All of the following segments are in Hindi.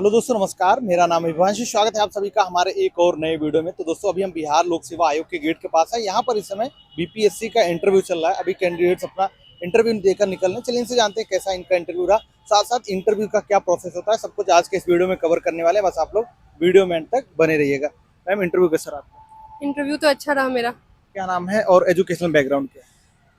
हेलो दोस्तों, नमस्कार। मेरा नाम है विभांशु। स्वागत है आप सभी का हमारे एक और नए वीडियो में। तो दोस्तों, अभी हम बिहार लोक सेवा आयोग के गेट के पास है। यहाँ पर इस समय बीपीएससी का इंटरव्यू चल रहा है। अभी कैंडिडेट्स अपना इंटरव्यू देकर निकल रहे हैं। चलिए इनसे जानते हैं कैसा इनका इंटरव्यू रहा, साथ साथ इंटरव्यू का क्या प्रोसेस होता है, सब कुछ आज के इस वीडियो में कवर करने वाले हैं। बस आप लोग वीडियो में एंड तक बने रहिएगा। मैम, इंटरव्यू कैसा रहा आपका? इंटरव्यू तो अच्छा रहा मेरा। क्या नाम है और एजुकेशनल बैकग्राउंड क्या है?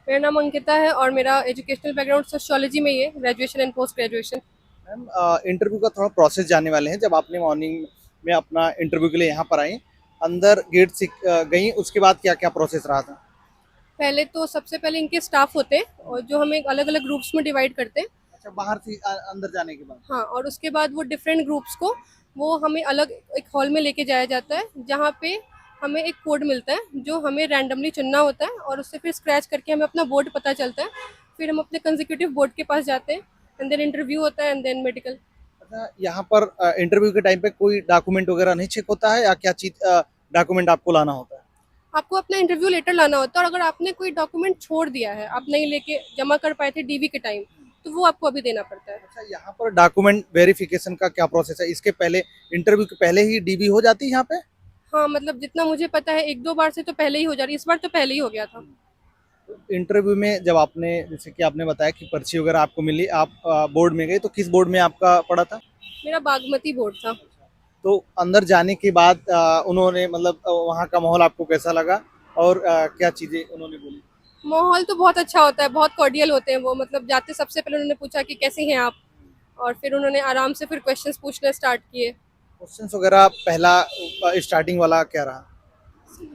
मेरा नाम अंकिता है और मेरा एजुकेशनल बैकग्राउंड सोशियोलॉजी में ही है, graduation and post graduation. Ma'am, interview का थोड़ा प्रोसेस जानने वाले हैं। जब आपने मॉर्निंग में अपना इंटरव्यू के लिए यहाँ पर आई, अंदर गेट से गई, उसके बाद क्या क्या प्रोसेस रहा था? पहले तो सबसे पहले इनके स्टाफ होते हैं और जो हमें अलग अलग ग्रुप्स में डिवाइड करते हैं। अच्छा, बाहर से अंदर जाने के बाद? हाँ, और उसके बाद वो डिफरेंट ग्रुप्स को वो हमें अलग एक हॉल में लेके जाया जाता है, जहाँ पे हमें एक कोड मिलता है जो हमें रैंडमली चुनना होता है और उससे फिर स्क्रैच करके हमें अपना बोर्ड पता चलता है। फिर हम अपने कंसेक्यूटिव बोर्ड के पास जाते हैं एंड देन इंटरव्यू होता है एंड देन मेडिकल। अच्छा, यहाँ पर इंटरव्यू के टाइम पे कोई डॉक्यूमेंट वगैरह नहीं चेक होता है, या क्या चीज डॉक्यूमेंट आपको लाना होता है? आपको अपना इंटरव्यू लेटर लाना होता है और अगर आपने कोई डॉक्यूमेंट छोड़ दिया है, आप नहीं लेके जमा कर पाए थे डीवी के टाइम, तो वो आपको अभी देना पड़ता है। अच्छा, यहाँ पर डॉक्यूमेंट वेरिफिकेशन का क्या प्रोसेस है? इसके पहले, इंटरव्यू के पहले ही डीबी हो जाती है यहाँ पे? हाँ, मतलब जितना मुझे पता है एक दो बार से तो पहले ही हो जा रही है, इस बार तो पहले ही हो गया था। इंटरव्यू में जब आपने, जैसे कि आपने बताया कि पर्ची वगैरह आपको मिली, आप बोर्ड में गए, तो किस बोर्ड में आपका पड़ा था? मेरा बागमती बोर्ड था। तो अंदर जाने के बाद उन्होंने, मतलब वहाँ का माहौल आपको कैसा लगा, और क्या चीजें उन्होंने बोली? माहौल तो बहुत अच्छा होता है, बहुत कॉर्डियल होते हैं वो। मतलब जाते सबसे पहले उन्होंने पूछा कि कैसी हैं आप, और फिर उन्होंने आराम से फिर क्वेश्चंस पूछना स्टार्ट किए। क्वेश्चंस वगैरह पहला स्टार्टिंग वाला क्या रहा?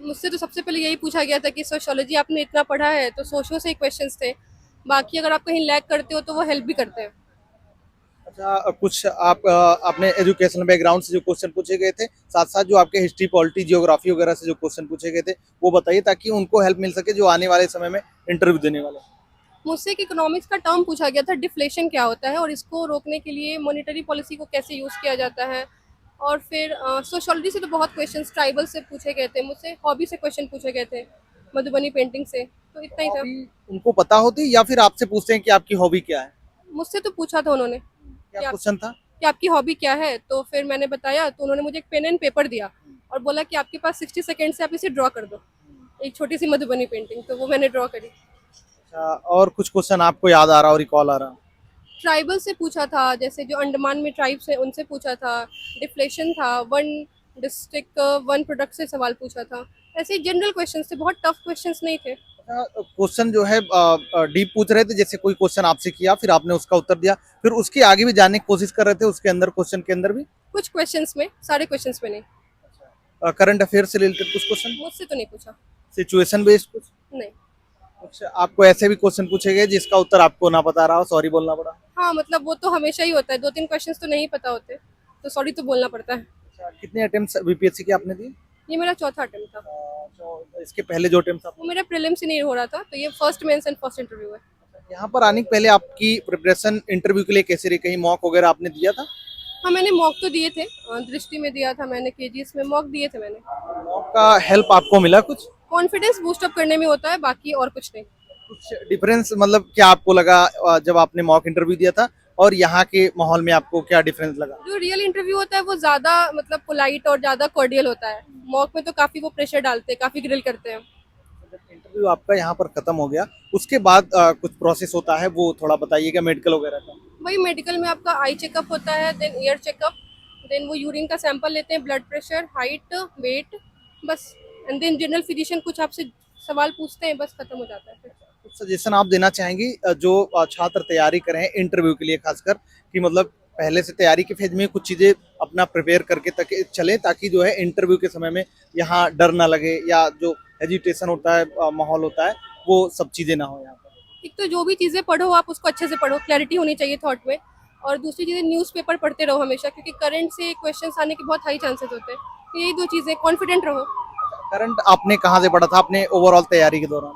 मुझसे तो सबसे पहले यही पूछा गया था कि सोशियोलॉजी आपने इतना पढ़ा है, तो सोशो से ही क्वेश्चंस थे। बाकी अगर आप कहीं लैग करते हो तो वो हेल्प भी करते हैं। अच्छा, कुछ आप अपने एजुकेशनल बैकग्राउंड से जो क्वेश्चन पूछे गए थे, साथ साथ जो आपके हिस्ट्री, पॉलिटी, जियोग्राफी वगैरह से जो क्वेश्चन पूछे गए थे, वो बताइए, ताकि उनको हेल्प मिल सके जो आने वाले समय में इंटरव्यू देने वाले हैं। मुझसे एक इकोनॉमिक्स का टर्म पूछा गया था, डिफ्लेशन क्या होता है और इसको रोकने के लिए मॉनेटरी पॉलिसी को कैसे यूज़ किया जाता है। और फिर सोशियोलॉजी से तो बहुत क्वेश्चंस, ट्राइबल से पूछे गए थे, मुझसे हॉबी से क्वेश्चन पूछे गए थे, मधुबनी पेंटिंग से, तो इतना ही था। हॉबी उनको पता होती, या फिर आपसे पूछते हैं कि आपकी हॉबी क्या है? मुझसे तो पूछा था उन्होंने क्या कि, क्वेश्चन था? कि आपकी हॉबी क्या है, तो फिर मैंने बताया, तो उन्होंने मुझे एक पेन एंड पेपर दिया और बोला कि आपके पास 60 सेकेंड से आप इसे ड्रॉ कर दो, एक छोटी सी मधुबनी पेंटिंग। तो वो मैंने ड्रॉ करी। अच्छा, और कुछ क्वेश्चन आपको याद आ रहा हो, रिकॉल आ रहा हो? ट्राइबल से पूछा था, जैसे जो अंडमान में ट्राइब्स हैं उनसे पूछा था। डिफ्लेशन था, वन डिस्ट्रिक्ट वन प्रोडक्ट से सवाल पूछा था। ऐसे ही जनरल क्वेश्चंस थे, बहुत टफ क्वेश्चंस नहीं थे। क्वेश्चन जो है डीप पूछ रहे थे, जैसे कोई क्वेश्चन आपसे किया, फिर आपने उसका उत्तर दिया, फिर उसके आगे भी जानने की कोशिश कर रहे थे, उसके अंदर, क्वेश्चन के अंदर भी? कुछ क्वेश्चंस में, सारे क्वेश्चंस में नहीं। करंट अफेयर से रिलेटेड कुछ क्वेश्चन? मुझसे तो नहीं पूछा। सिचुएशन बेस्ड कुछ? नहीं। अच्छा, आपको ऐसे भी क्वेश्चन पूछे गए जिसका उत्तर आपको ना पता रहा हो, सॉरी बोलना पड़ा? हाँ, मतलब वो तो हमेशा ही होता है, दो तीन क्वेश्चंस तो नहीं पता होते, तो सॉरी तो बोलना पड़ता है। अच्छा, कितने अटेम्प्ट बीपीएससी के आपने दिए? ये मेरा चौथा अटेम्प्ट था। तो इसके पहले जो अटेम्प्ट वो मेरा प्रीलिम्स ही नहीं हो रहा था, तो ये first mains and first interview है। यहाँ पर आने के पहले आपकी प्रिपरेशन इंटरव्यू के लिए कैसे रही? कहीं मॉक वगैरह आपने दिया था? हाँ, मैंने मॉक तो दिए थे, दृष्टि में दिया था मैंने, केजीएस में मॉक दिए थे मैंने। मॉक का हेल्प आपको मिला कुछ? कॉन्फिडेंस बूस्ट अप करने में होता है, बाकी और कुछ नहीं। कुछ डिफरेंस, मतलब क्या आपको लगा जब आपने मॉक इंटरव्यू दिया था, और यहाँ के माहौल में आपको क्या डिफरेंस लगा? जो रियल इंटरव्यू होता है वो ज्यादा मतलब पोलाइट और ज्यादा कॉर्डियल होता है। मॉक में तो काफी वो प्रेशर डालते हैं, काफी ग्रिल करते हैं। जब इंटरव्यू आपका यहाँ पर खत्म हो गया, उसके बाद कुछ प्रोसेस होता है, वो थोड़ा बताइएगा, मेडिकल वगैरह का। वही मेडिकल में आपका आई चेकअप होता है, देन ईयर चेकअप, देन वो यूरिन का सैंपल लेते हैं, ब्लड प्रेशर, हाइट, वेट, बस। एंड देन जनरल फिजिशियन कुछ आपसे सवाल पूछते हैं, बस खत्म हो जाता है फिर। कुछ सजेशन आप देना चाहेंगी जो छात्र तैयारी कर रहे हैं इंटरव्यू के लिए, खासकर, कि मतलब पहले से तैयारी के फेज में कुछ चीजें अपना प्रिपेयर करके तक चले, ताकि जो है इंटरव्यू के समय में यहाँ डर ना लगे, या जो हेजिटेशन होता है, माहौल होता है, वो सब चीजें ना हो यहाँ पर? एक तो जो भी चीज़ें पढ़ो आप उसको अच्छे से पढ़ो, क्लैरिटी होनी चाहिए थॉट में। और दूसरी चीज़ें, न्यूज़पेपर पढ़ते रहो हमेशा, क्योंकि करंट से क्वेश्चंस आने के बहुत हाई चांसेस होते हैं। तो यही दो चीज़ें, कॉन्फिडेंट रहो। करंट आपने कहाँ से पढ़ा था अपने ओवरऑल तैयारी के दौरान?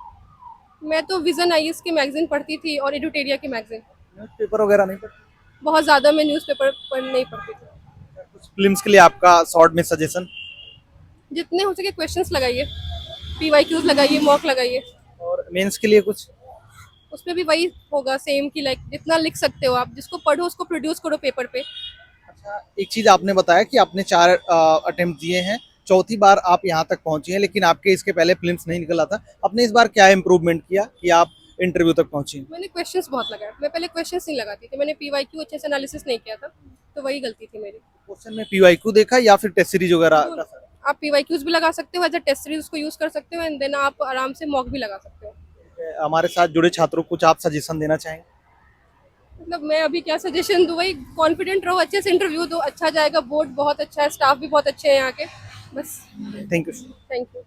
मैं तो विजन आईएएस की मैगजीन पढ़ती थी और एडुटेरिया की मैगजीन। न्यूज़पेपर वगैरह नहीं पढ़े? बहुत ज़्यादा मैं न्यूज़पेपर पढ़ नहीं पढ़ती थी। कुछ फिल्म्स के लिए आपका शॉर्ट में सजेशन? जितने हो सके क्वेश्चंस लगाइए, पीवाईक्यूज लगाइए, मॉक लगाइए। और मेंस के लिए कुछ? उसमें भी वही होगा सेम, कि लाइक जितना लिख सकते हो आप, जिसको पढ़ो उसको प्रोड्यूस करो पेपर पे। एक चीज आपने बताया कि आपने 4 अटेम्प्ट दिए हैं, चौथी बार आप यहाँ तक पहुंची हैं, लेकिन आपके इसके पहले प्रीलिम्स नहीं निकला था। आपने इस बार क्या इम्प्रूवमेंट किया कि आप इंटरव्यू तक पहुंची? मैंने क्वेश्चंस बहुत लगाए, मैं पहले क्वेश्चंस नहीं लगाती थी, मैंने पीवाईक्यू अच्छे से एनालिसिस नहीं किया था, तो वही गलती थी मेरी। क्वेश्चन में पीवाईक्यू देखा या फिर टेस्ट सीरीज वगैरह का? आप पीवाईक्यूज भी लगा सकते हो, एज अ टेस्ट सीरीज उसको यूज कर सकते हो, एंड देन आप आराम से मॉक भी लगा सकते हो। हमारे साथ जुड़े छात्रों को कुछ आप सजेशन देना चाहेंगे? मतलब मैं अभी क्या सजेशन दूँ, वही कॉन्फिडेंट रहो, अच्छे से इंटरव्यू दो, अच्छा जाएगा। बोर्ड बहुत अच्छा है, स्टाफ भी बहुत अच्छे हैं यहाँ के। बस थैंक यू। Thank you.